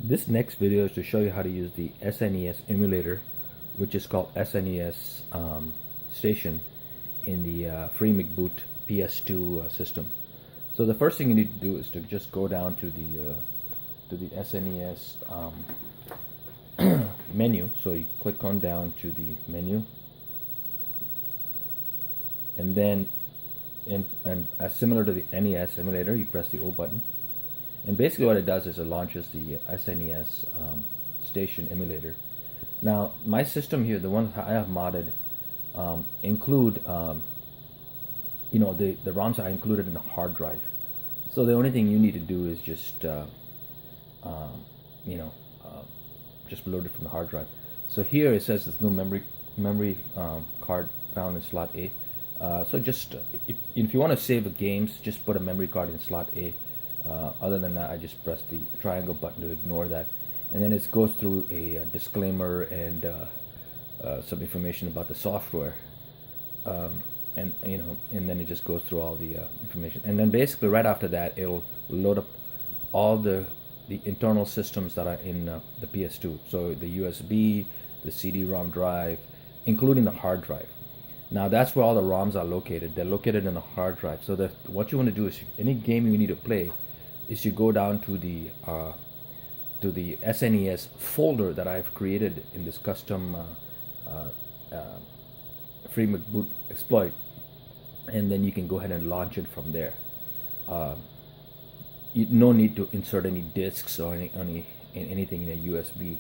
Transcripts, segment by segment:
This next video is to show you how to use the SNES emulator, which is called SNES Station in the free McBoot PS2 system. So the first thing you need to do is to just go down to the SNES menu. So you click on down to the menu, and then similar to the NES emulator, you press the O button. And basically what it does is it launches the SNES Station emulator. Now my system here, the ones I have modded, include the ROMs are included in the hard drive. So the only thing you need to do is just just load it from the hard drive. So here it says there's no memory card found in slot A. So just if you want to save the games, just put a memory card in slot A. Other than that, I just press the triangle button to ignore that, and then it goes through a disclaimer and some information about the software, and then it just goes through all the information, and then basically right after that it'll load up all the internal systems that are in the PS2. So the USB, the CD-ROM drive, including the hard drive. Now that's where all the ROMs are located. They're located in the hard drive. So what you want to do is, any game you need to play, is you go down to the SNES folder that I've created in this custom free McBoot exploit, and then you can go ahead and launch it from there. No need to insert any disks or anything in a USB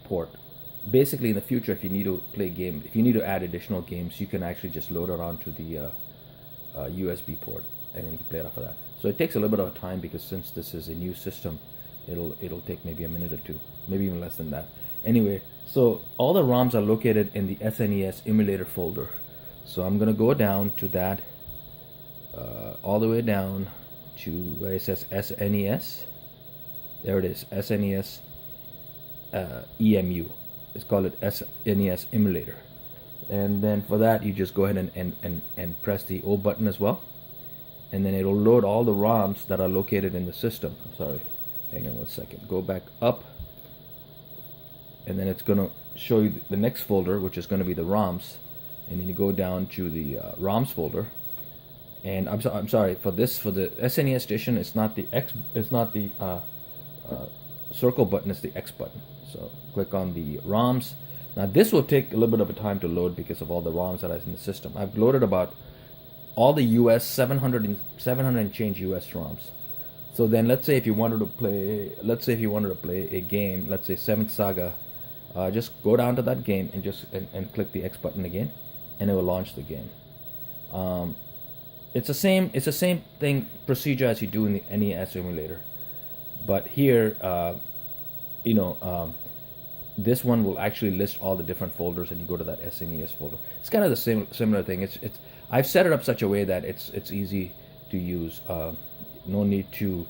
port. Basically, in the future, if you need to play game, if you need to add additional games, you can actually just load it onto the USB port, and then you can play it off of that. So it takes a little bit of time, because since this is a new system, it'll take maybe a minute or two, maybe even less than that. Anyway, so all the ROMs are located in the SNES emulator folder. So I'm gonna go down to that, all the way down to where it says SNES. There it is, SNES EMU. Let's call it SNES emulator. And then for that, you just go ahead and press the O button as well, and then it'll load all the ROMs that are located in the system. Sorry, hang on one second. Go back up, and then it's gonna show you the next folder, which is gonna be the ROMs. And then you go down to the ROMs folder. And I'm sorry for the SNES Station. It's not the circle button. It's the X button. So click on the ROMs. Now this will take a little bit of a time to load because of all the ROMs that are in the system. I've loaded about all the US 700 and change US ROMs. So then let's say if you wanted to play, a game, let's say 7th Saga, just go down to that game and click the X button again, and it will launch the game. It's the same procedure as you do in the NES emulator, but here this one will actually list all the different folders, and you go to that SNES folder. It's kind of the similar thing. I've set it up such a way that it's easy to use. No need to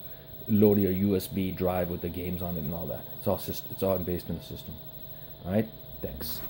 load your USB drive with the games on it and all that. It's all based in the system. All right, thanks.